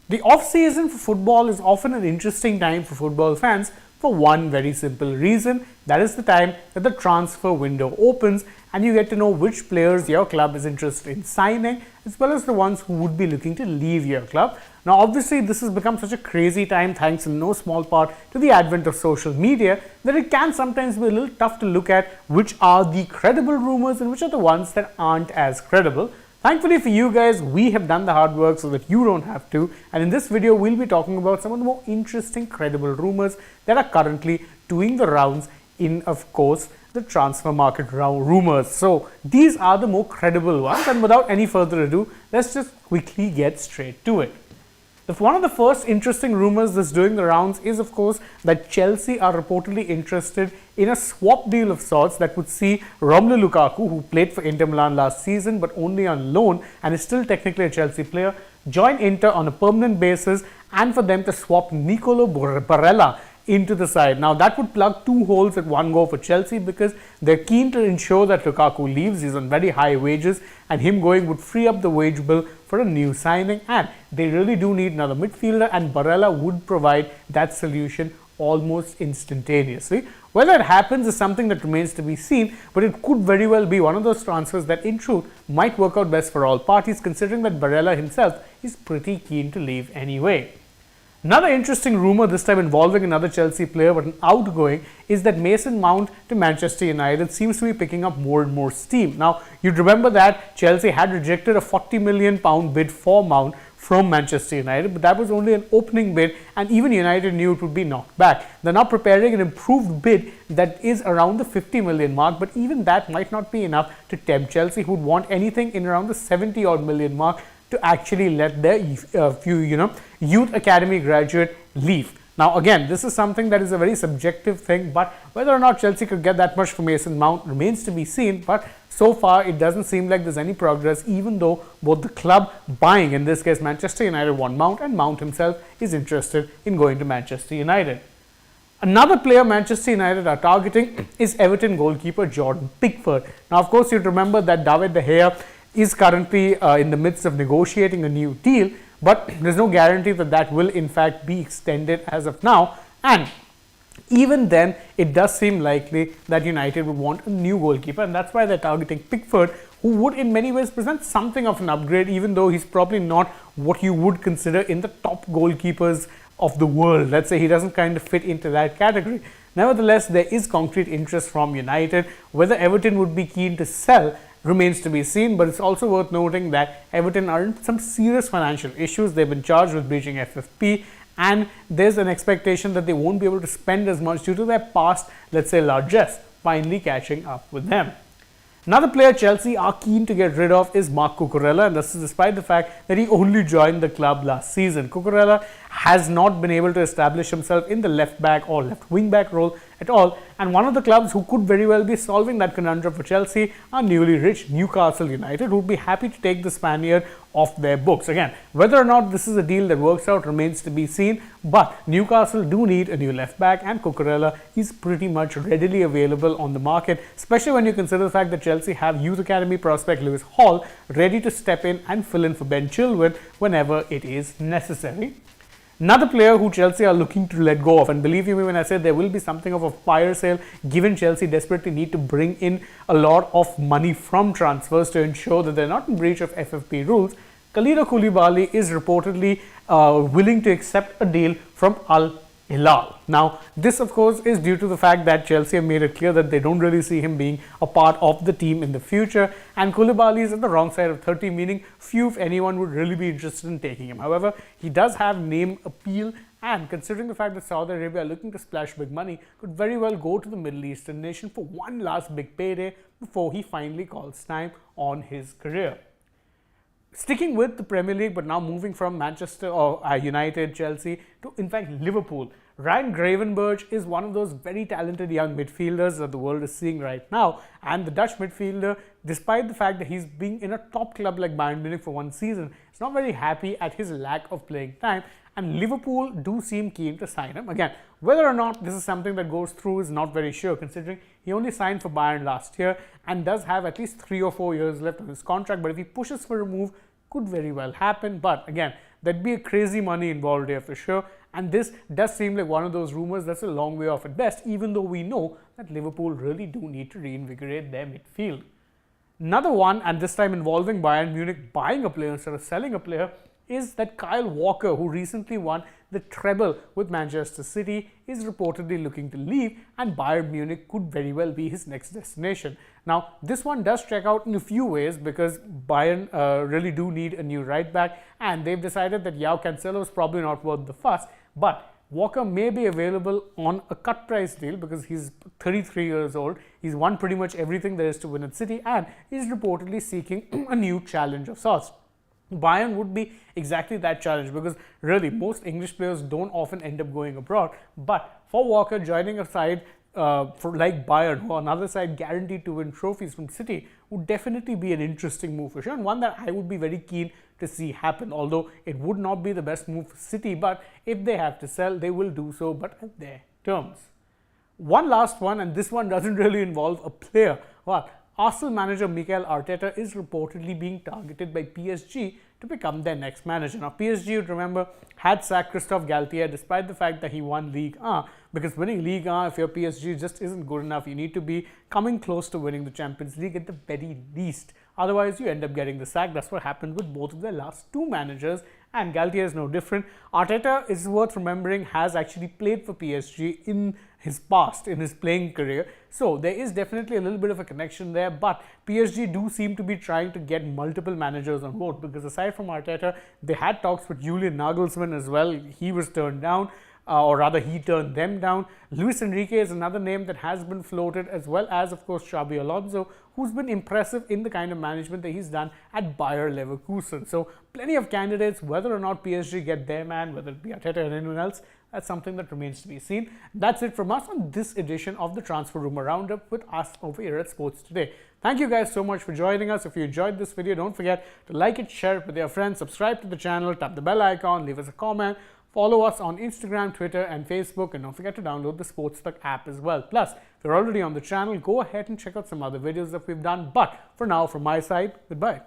The off-season for football is often an interesting time for football fans for one very simple reason. That is the time that the transfer window opens and you get to know which players your club is interested in signing, as well as the ones who would be looking to leave your club. Now, obviously, this has become such a crazy time, thanks in no small part to the advent of social media, that it can sometimes be a little tough to look at which are the credible rumors and which are the ones that aren't as credible. Thankfully for you guys, we have done the hard work so that you don't have to. And in this video, we'll be talking about some of the more interesting, credible rumors that are currently doing the rounds in, of course, the transfer market rumors. So these are the more credible ones. And without any further ado, let's just quickly get straight to it. One of the first interesting rumors that's doing the rounds is, of course, that Chelsea are reportedly interested in a swap deal of sorts that would see Romelu Lukaku, who played for Inter Milan last season but only on loan and is still technically a Chelsea player, join Inter on a permanent basis, and for them to swap Nicolo Barella into the side. Now, that would plug two holes at one go for Chelsea because they're keen to ensure that Lukaku leaves. He's on very high wages and him going would free up the wage bill for a new signing, and they really do need another midfielder, and Barella would provide that solution almost instantaneously. Whether it happens is something that remains to be seen, but it could very well be one of those transfers that in truth might work out best for all parties, considering that Barella himself is pretty keen to leave anyway. Another interesting rumor, this time involving another Chelsea player but an outgoing, is that Mason Mount to Manchester United seems to be picking up more and more steam. Now, you'd remember that Chelsea had rejected a £40 million bid for Mount from Manchester United, but that was only an opening bid and even United knew it would be knocked back. They're now preparing an improved bid that is around the 50 million mark, but even that might not be enough to tempt Chelsea, who would want anything in around the 70 odd million mark to actually let their youth academy graduate leave. Now, again, this is something that is a very subjective thing, but whether or not Chelsea could get that much for Mason Mount remains to be seen. But so far, it doesn't seem like there's any progress, even though both the club buying, in this case Manchester United, want Mount, and Mount himself is interested in going to Manchester United. Another player Manchester United are targeting is Everton goalkeeper Jordan Pickford. Now, of course, you'd remember that David De Gea is currently in the midst of negotiating a new deal, but there's no guarantee that that will in fact be extended as of now, and even then it does seem likely that United would want a new goalkeeper, and that's why they're targeting Pickford, who would in many ways present something of an upgrade, even though he's probably not what you would consider in the top goalkeepers of the world. Let's say he doesn't kind of fit into that category. Nevertheless, there is concrete interest from United. Whether Everton would be keen to sell remains to be seen, but it's also worth noting that Everton are in some serious financial issues. They've been charged with breaching FFP, and there's an expectation that they won't be able to spend as much due to their past, let's say, largesse finally catching up with them. Another player Chelsea are keen to get rid of is Marc Cucurella, and this is despite the fact that he only joined the club last season. Cucurella has not been able to establish himself in the left back or left wing back role at all, and one of the clubs who could very well be solving that conundrum for Chelsea are newly rich Newcastle United, who would be happy to take the Spaniard off their books. Again, whether or not this is a deal that works out remains to be seen, but Newcastle do need a new left back, and Cucurella is pretty much readily available on the market, especially when you consider the fact that Chelsea have youth academy prospect Lewis Hall ready to step in and fill in for Ben Chilwell whenever it is necessary. Another player who Chelsea are looking to let go of, and believe you me when I say there will be something of a fire sale, given Chelsea desperately need to bring in a lot of money from transfers to ensure that they're not in breach of FFP rules. Kalidou Koulibaly is reportedly willing to accept a deal from Al Hilal. Now, this of course is due to the fact that Chelsea have made it clear that they don't really see him being a part of the team in the future, and Koulibaly is at the wrong side of 30, meaning few if anyone would really be interested in taking him. However, he does have name appeal, and considering the fact that Saudi Arabia are looking to splash big money, could very well go to the Middle Eastern nation for one last big payday before he finally calls time on his career. Sticking with the Premier League, but now moving from Manchester or United, Chelsea to in fact Liverpool. Ryan Gravenberch is one of those very talented young midfielders that the world is seeing right now, and the Dutch midfielder, despite the fact that he's being in a top club like Bayern Munich for one season, is not very happy at his lack of playing time, and Liverpool do seem keen to sign him. Again, whether or not this is something that goes through is not very sure, considering he only signed for Bayern last year and does have at least 3 or 4 years left on his contract, but if he pushes for a move, could very well happen. But again, there'd be a crazy money involved here for sure. And this does seem like one of those rumours that's a long way off at best, even though we know that Liverpool really do need to reinvigorate their midfield. Another one, and this time involving Bayern Munich buying a player instead of selling a player, is that Kyle Walker, who recently won the treble with Manchester City, is reportedly looking to leave, and Bayern Munich could very well be his next destination. Now, this one does check out in a few ways because Bayern really do need a new right back, and they've decided that João Cancelo is probably not worth the fuss, but Walker may be available on a cut price deal because he's 33 years old. He's won pretty much everything there is to win at City, and is reportedly seeking a new challenge of sorts. Bayern would be exactly that challenge because really most English players don't often end up going abroad. But for Walker, joining a side for like Bayern, who on another side guaranteed to win trophies from City, would definitely be an interesting move for sure, and one that I would be very keen to see happen. Although it would not be the best move for City, but if they have to sell, they will do so, but at their terms. One last one, and this one doesn't really involve a player. Well, Arsenal manager Mikel Arteta is reportedly being targeted by PSG to become their next manager. Now, PSG, you'd remember, had sacked Christophe Galtier despite the fact that he won Ligue 1, because winning Ligue 1, if your PSG just isn't good enough, you need to be coming close to winning the Champions League at the very least. Otherwise, you end up getting the sack. That's what happened with both of their last two managers, and Galtier is no different. Arteta, is worth remembering, has actually played for PSG in his past, in his playing career. So there is definitely a little bit of a connection there, but PSG do seem to be trying to get multiple managers on board, because aside from Arteta, they had talks with Julian Nagelsmann as well. He was turned down. Or rather, he turned them down. Luis Enrique is another name that has been floated, as well as, of course, Xabi Alonso, who's been impressive in the kind of management that he's done at Bayer Leverkusen. So, plenty of candidates. Whether or not PSG get their man, whether it be Arteta or anyone else, that's something that remains to be seen. That's it from us on this edition of the Transfer Rumour Roundup with us over here at Sports Today. Thank you guys so much for joining us. If you enjoyed this video, don't forget to like it, share it with your friends, subscribe to the channel, tap the bell icon, leave us a comment. Follow us on Instagram, Twitter, and Facebook, and don't forget to download the AajTak app as well. Plus, if you're already on the channel, go ahead and check out some other videos that we've done. But for now, from my side, goodbye.